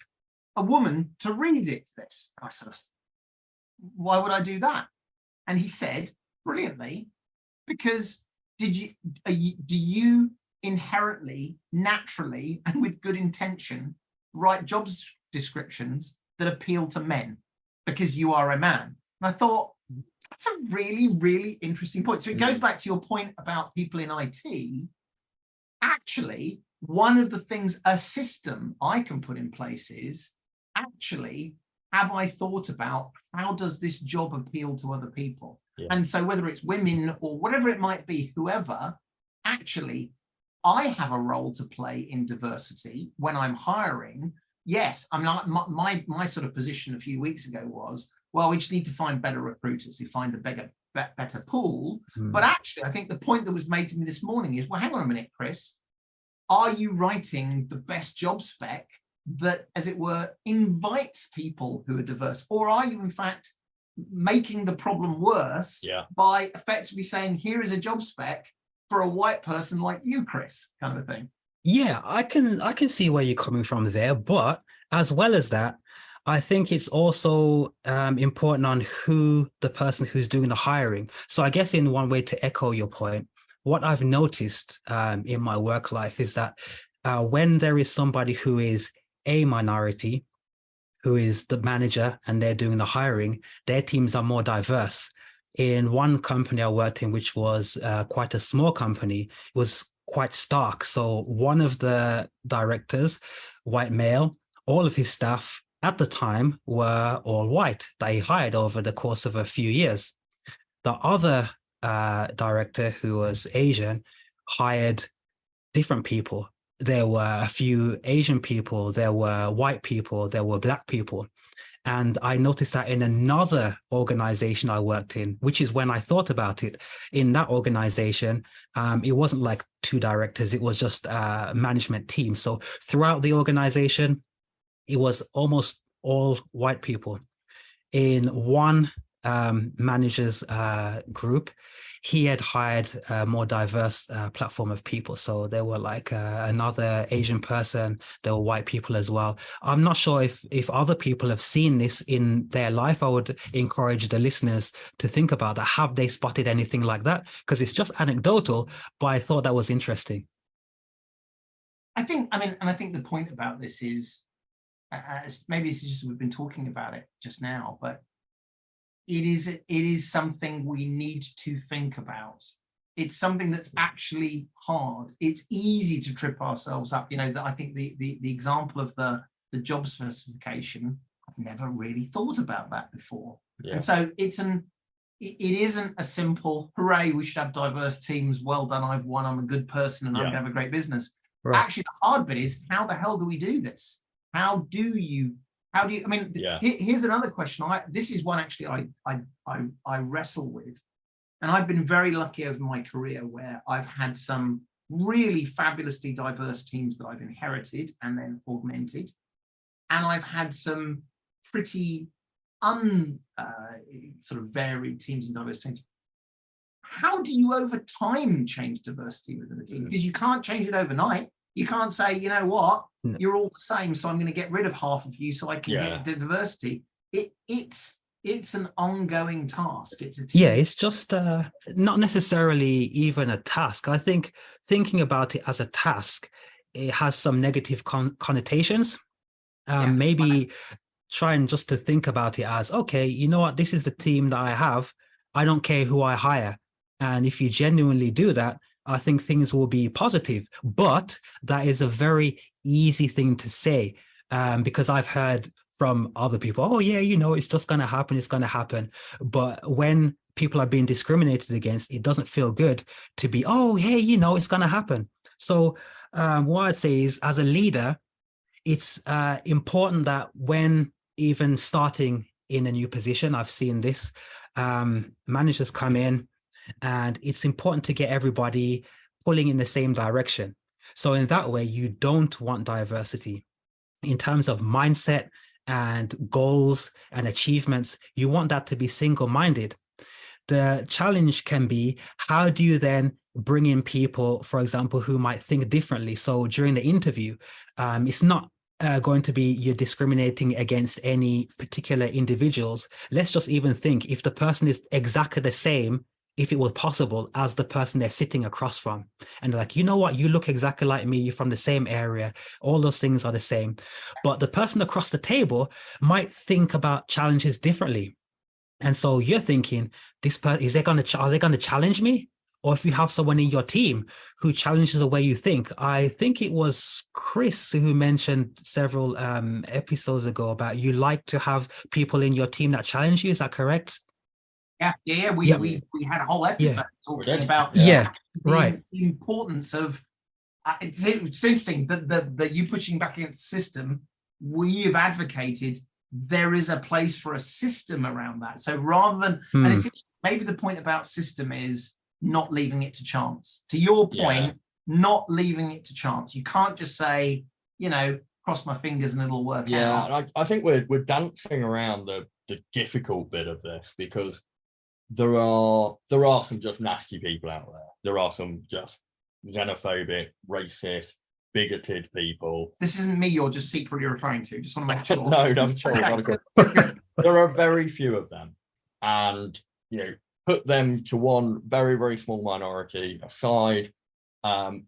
a woman to read this? I sort of, why would I do that? And he said brilliantly, because do you inherently, naturally, and with good intention write job descriptions that appeal to men because you are a man? And I thought, that's a really, really interesting point. So it goes back to your point about people in IT. Actually, one of the things, a system I can put in place is, actually, have I thought about how does this job appeal to other people? Yeah. And so whether it's women or whatever it might be, whoever, actually, I have a role to play in diversity when I'm hiring. Yes, I'm not, my sort of position a few weeks ago was, well, we just need to find better recruiters who find a better pool. But actually, I think the point that was made to me this morning is, well, hang on a minute, Chris. Are you writing the best job spec that, as it were, invites people who are diverse? Or are you, in fact, making the problem worse by effectively saying, here is a job spec for a white person like you, Chris, kind of a thing? Yeah, I can see where you're coming from there. But as well as that, I think it's also important on who the person who's doing the hiring. So I guess in one way to echo your point, what I've noticed in my work life is that when there is somebody who is a minority, who is the manager, and they're doing the hiring, their teams are more diverse. In one company I worked in, which was quite a small company, it was quite stark. So one of the directors, white male, all of his staff at the time were all white that he hired over the course of a few years. The other director, who was Asian, hired different people. There were a few Asian people, there were white people, there were black people. And I noticed that in another organization I worked in, which is when I thought about it. In that organization, it wasn't like two directors, it was just a management team. So throughout the organization, it was almost all white people. In one manager's group, he had hired a more diverse platform of people. So there were like another Asian person, there were white people as well. I'm not sure if other people have seen this in their life. I would encourage the listeners to think about that. Have they spotted anything like that? Because it's just anecdotal, but I thought that was interesting. I think the point about this is, maybe it's just we've been talking about it just now, but it is something we need to think about. It's something that's actually hard. It's easy to trip ourselves up. I think the example of the job specification, I've never really thought about that before. Yeah. And so it isn't a simple, hooray, we should have diverse teams, well done, I've won, I'm a good person, and I'm gonna have a great business. Right. Actually, the hard bit is, how the hell do we do this? How do you, here's another question. This is one actually I wrestle with. And I've been very lucky over my career where I've had some really fabulously diverse teams that I've inherited and then augmented. And I've had some pretty sort of varied teams and diverse teams. How do you over time change diversity within a team? Because you can't change it overnight. You can't say, you know what, you're all the same, so I'm going to get rid of half of you so I can get the diversity. It's an ongoing task. It's a team. Yeah, it's just not necessarily even a task. I think thinking about it as a task, it has some negative connotations. Maybe trying just to think about it as, okay, you know what, this is the team that I have. I don't care who I hire. And if you genuinely do that, I think things will be positive. But that is a very easy thing to say, because I've heard from other people, oh yeah, it's just going to happen, it's going to happen. But when people are being discriminated against, it doesn't feel good to be, oh, hey, it's going to happen. So what I'd say is, as a leader, it's important that when even starting in a new position, I've seen this, managers come in, and it's important to get everybody pulling in the same direction. So in that way, you don't want diversity. In terms of mindset and goals and achievements, you want that to be single-minded. The challenge can be, how do you then bring in people, for example, who might think differently? So during the interview, it's not going to be you're discriminating against any particular individuals. Let's just even think, if the person is exactly the same, if it was possible, as the person they're sitting across from, and they're like, you know what, you look exactly like me, you're from the same area, all those things are the same. But the person across the table might think about challenges differently. And so you're thinking, this person, are they going to challenge me? Or if you have someone in your team who challenges the way you think, I think it was Chris who mentioned several episodes ago about you like to have people in your team that challenge you. Is that correct? Yeah. We had a whole episode talking about the importance of. It's interesting that you pushing back against the system. We have advocated there is a place for a system around that. So rather than, and it's maybe the point about system is not leaving it to chance. To your point, not leaving it to chance. You can't just say, cross my fingers and it'll work out. Yeah, I think we're dancing around the difficult bit of this, because there are some just nasty people out there. There are some just xenophobic, racist, bigoted people. This isn't me you're just secretly referring to. Just want to make sure. No, not at all. There are very few of them. And, put them to one very, very small minority aside.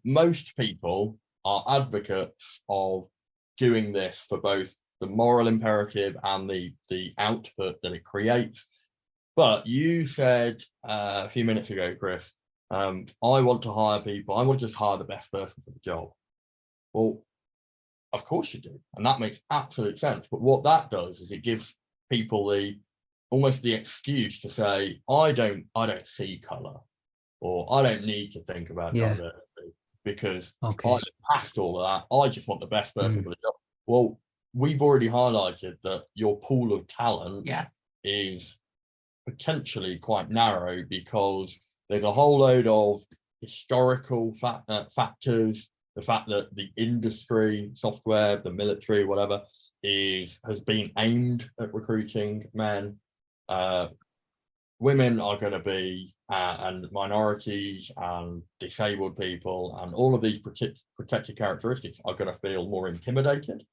Most people are advocates of doing this for both the moral imperative and the output that it creates. But you said a few minutes ago, Chris, I want to hire people. I want to just hire the best person for the job. Well, Of course you do. And that makes absolute sense. But what that does is it gives people almost the excuse to say, I don't see colour, or I don't need to think about diversity because I live past all of that. I just want the best person for the job. Well, we've already highlighted that your pool of talent is potentially quite narrow because there's a whole load of historical factors. The fact that the industry, software, the military, whatever, has been aimed at recruiting men. Women are going to be, and minorities and disabled people, and all of these protected characteristics are going to feel more intimidated.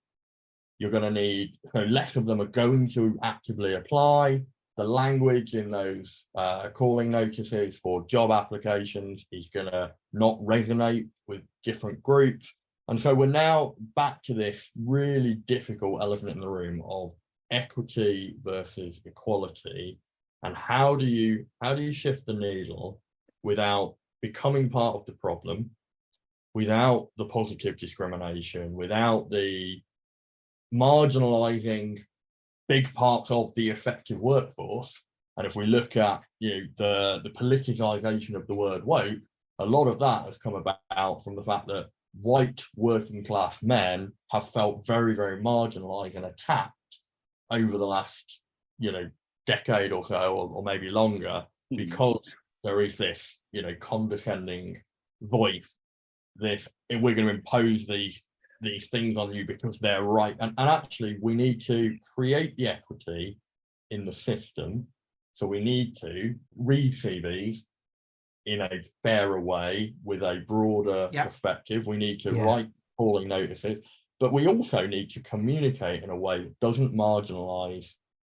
You're going to need, less of them are going to actively apply. The language in those calling notices for job applications is going to not resonate with different groups. And so we're now back to this really difficult elephant in the room of equity versus equality. And how do you shift the needle without becoming part of the problem, without the positive discrimination, without the marginalizing big parts of the effective workforce? And if we look at the politicization of the word woke, a lot of that has come about from the fact that white working class men have felt very, very marginalized and attacked over the last decade or so, or maybe longer, because there is this condescending voice, this we're going to impose these things on you because they're right. And actually we need to create the equity in the system. So we need to read CVs in a fairer way with a broader perspective. We need to write calling notices, but we also need to communicate in a way that doesn't marginalize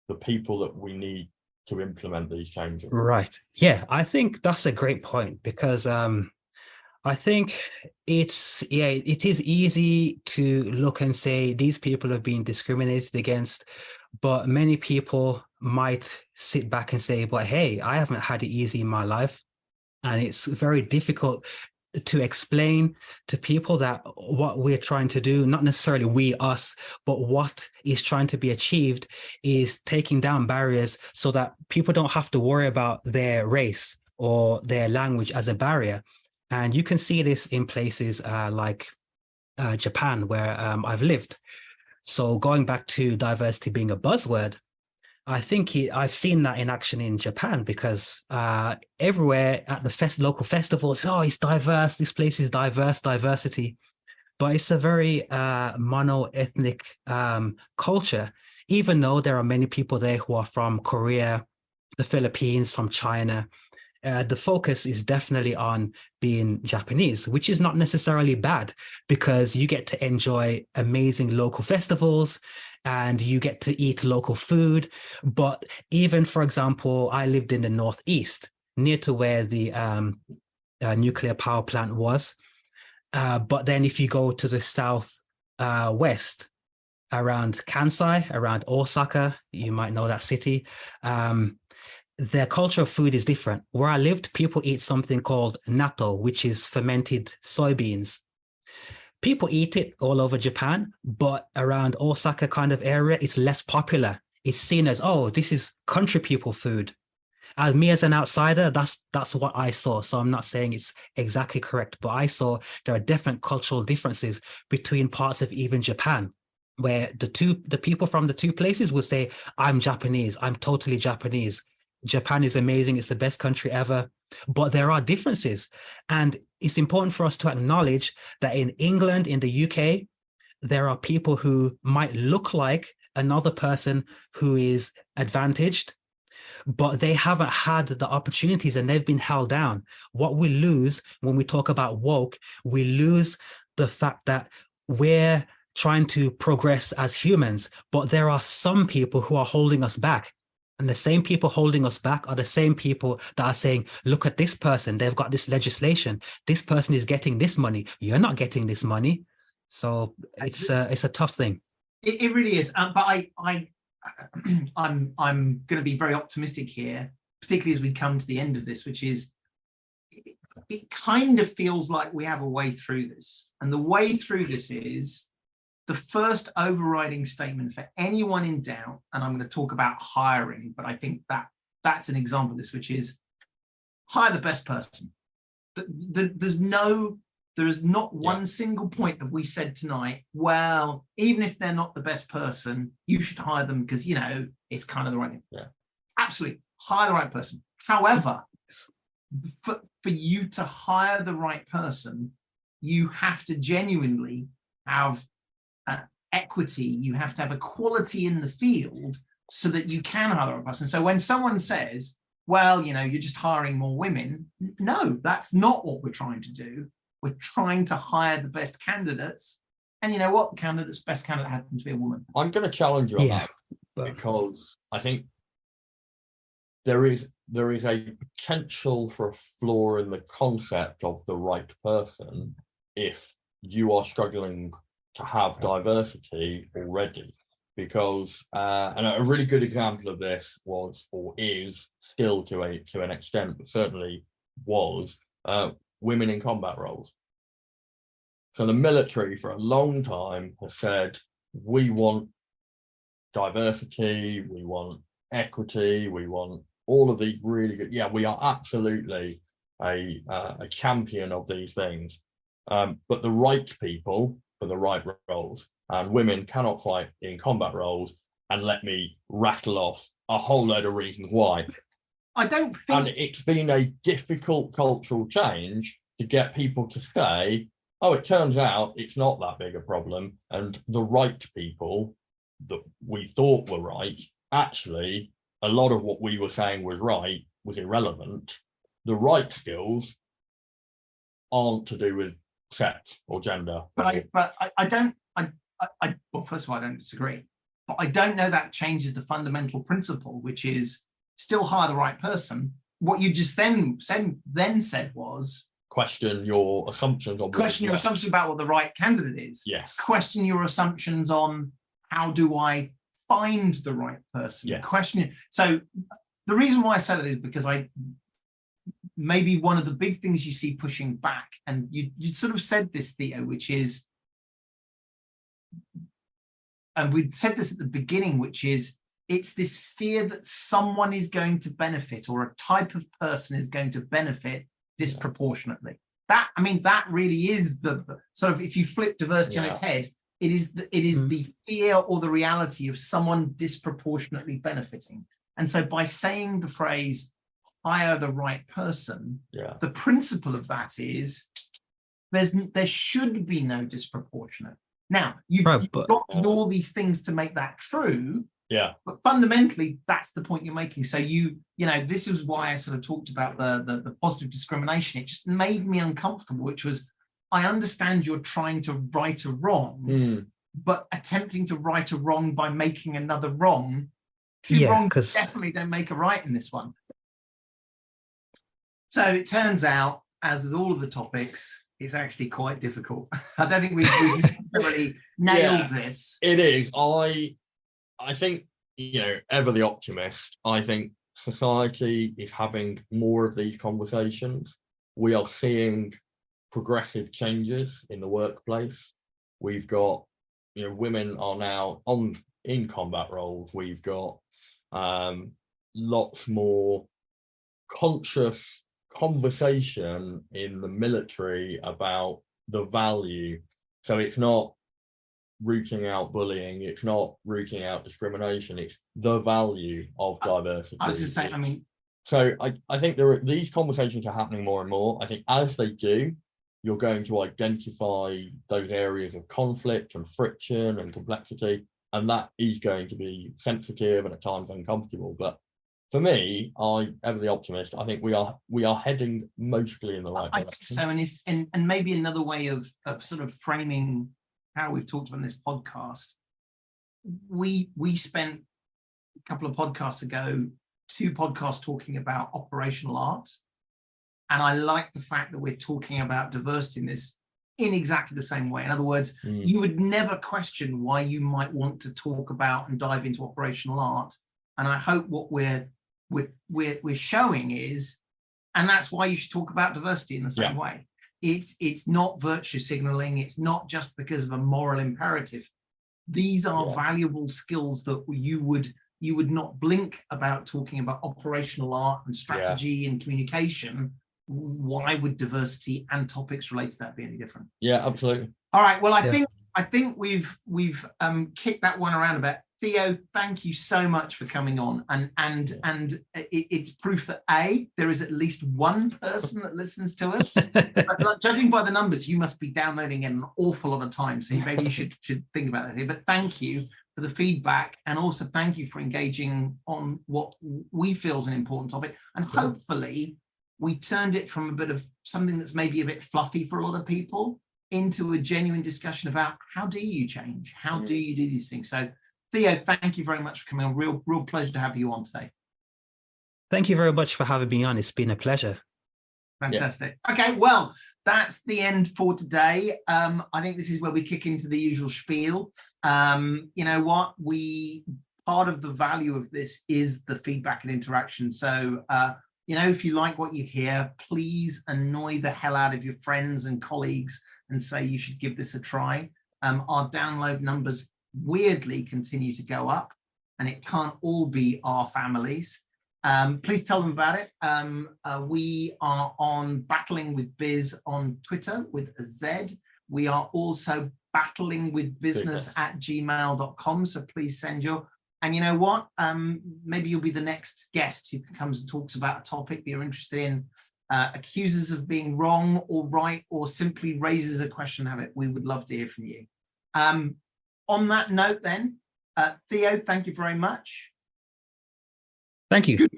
the people that we need to implement these changes. Right. Yeah, I think that's a great point, because I think it is easy to look and say these people have been discriminated against, but many people might sit back and say, but hey, I haven't had it easy in my life. And it's very difficult to explain to people that what we're trying to do, not necessarily we, us, but what is trying to be achieved is taking down barriers so that people don't have to worry about their race or their language as a barrier. And you can see this in places like Japan, where I've lived. So going back to diversity being a buzzword, I think I've seen that in action in Japan, because everywhere at the local festivals, it's diverse, this place is diverse, diversity. But it's a very mono-ethnic culture, even though there are many people there who are from Korea, the Philippines, from China. The focus is definitely on being Japanese, which is not necessarily bad, because you get to enjoy amazing local festivals and you get to eat local food. But even, for example, I lived in the Northeast, near to where the nuclear power plant was. But then if you go to the South West, around Kansai, around Osaka, you might know that city, their culture of food is different. Where I lived, people eat something called natto, which is fermented soybeans. People eat it all over Japan, but around Osaka kind of area, it's less popular. It's seen as, this is country people food. And me as an outsider, that's what I saw. So I'm not saying it's exactly correct, but I saw there are different cultural differences between parts of even Japan, where the people from the two places will say, I'm Japanese, I'm totally Japanese. Japan is amazing. It's the best country ever. But there are differences. And it's important for us to acknowledge that in England, in the UK, there are people who might look like another person who is advantaged, but they haven't had the opportunities and they've been held down. What we lose when we talk about woke, we lose the fact that we're trying to progress as humans, but there are some people who are holding us back. And the same people holding us back are the same people that are saying, look at this person, they've got this legislation. This person is getting this money. You're not getting this money. So it's a tough thing. It really is. But I'm going to be very optimistic here, particularly as we come to the end of this, which is it kind of feels like we have a way through this. And the way through this is the first overriding statement for anyone in doubt, and I'm going to talk about hiring, but I think that's an example of this, which is hire the best person. There is not one single point have we said tonight, well, even if they're not the best person, you should hire them because, it's kind of the right thing. Yeah. Absolutely. Hire the right person. However, for you to hire the right person, you have to genuinely have equity. You have to have equality in the field so that you can hire the right person. So when someone says, well, you're just hiring more women, no, that's not what we're trying to do. We're trying to hire the best candidates. And you know what? Best candidate happens to be a woman. I'm going to challenge you on that because I think there is a potential for a flaw in the concept of the right person if you are struggling to have diversity already. Because and a really good example of this was, or is still to an extent, but certainly was, women in combat roles. So the military for a long time has said, we want diversity, we want equity, we want all of these really good, we are absolutely a champion of these things. But the right people for the right roles, and women cannot fight in combat roles, and let me rattle off a whole load of reasons why. I don't think... And it's been a difficult cultural change to get people to say, oh, it turns out it's not that big a problem, and the right people that we thought were right, actually, a lot of what we were saying was right was irrelevant. The right skills aren't to do with sex or gender. But well, first of all, I don't disagree, but I don't know that changes the fundamental principle, which is still hire the right person. What you just then said was question your assumptions on your assumptions about what the right candidate is. Yes. Question your assumptions on how do I find the right person. Yes. So the reason why I say that is because maybe one of the big things you see pushing back, and you sort of said this, Theo, which is, and we said this at the beginning, which is it's this fear that someone is going to benefit, or a type of person is going to benefit disproportionately. That really is the sort of, if you flip diversity on its head, it is the fear or the reality of someone disproportionately benefiting. And so by saying the phrase hire the right person, the principle of that is there should be no disproportionate. Now you've got all these things to make that true. Yeah. But fundamentally, that's the point you're making. So this is why I sort of talked about the positive discrimination. It just made me uncomfortable, which was, I understand you're trying to right a wrong, but attempting to right a wrong by making another wrong. Two wrongs definitely don't make a right in this one. So it turns out, as with all of the topics, it's actually quite difficult. I don't think we've necessarily nailed this. It is. I think, ever the optimist, I think society is having more of these conversations. We are seeing progressive changes in the workplace. We've got, women are now in combat roles. We've got lots more conscious conversation in the military about the value. So it's not rooting out bullying, it's not rooting out discrimination, it's the value of diversity. I was going to say, so I think these conversations are happening more and more. I think as they do, you're going to identify those areas of conflict and friction and complexity, and that is going to be sensitive and at times uncomfortable. But for me, ever the optimist, I think we are heading mostly in the right direction. I think so, and maybe another way of sort of framing how we've talked about in this podcast, we spent a couple of podcasts ago, 2 podcasts talking about operational art. And I like the fact that we're talking about diversity in exactly the same way. In other words, you would never question why you might want to talk about and dive into operational art. And I hope what we're showing is, and that's why you should talk about diversity in the same way. It's not virtue signaling. It's not just because of a moral imperative. These are valuable skills that you would not blink about talking about operational art and strategy and communication. Why would diversity and topics related to that be any different? Yeah, absolutely. All right. Well, I think we've kicked that one around a bit. Theo, thank you so much for coming on, and it's proof that there is at least one person that listens to us. But judging by the numbers, you must be downloading it an awful lot of time, so maybe you should think about that here. But thank you for the feedback, and also thank you for engaging on what we feel is an important topic, and hopefully we turned it from a bit of something that's maybe a bit fluffy for a lot of people into a genuine discussion about how do you change, how do you do these things. So Theo, thank you very much for coming on. Real pleasure to have you on today. Thank you very much for having me on. It's been a pleasure. Fantastic. Okay, well, that's the end for today. I think this is where we kick into the usual spiel. You know what? Part of the value of this is the feedback and interaction. So, you know, if you like what you hear, please annoy the hell out of your friends and colleagues and say you should give this a try. Our download numbers weirdly continue to go up, and it can't all be our families. Please tell them about it. We are on Battling with Biz on Twitter with a Z. We are also battlingwithbusiness@gmail.com. So please send your, and you know what? Maybe you'll be the next guest who comes and talks about a topic that you're interested in, accuses of being wrong or right, or simply raises a question of it. We would love to hear from you. On that note then, Theo, thank you very much. Thank you.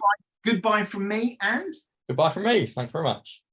Goodbye from me, and Goodbye from me. Thanks very much.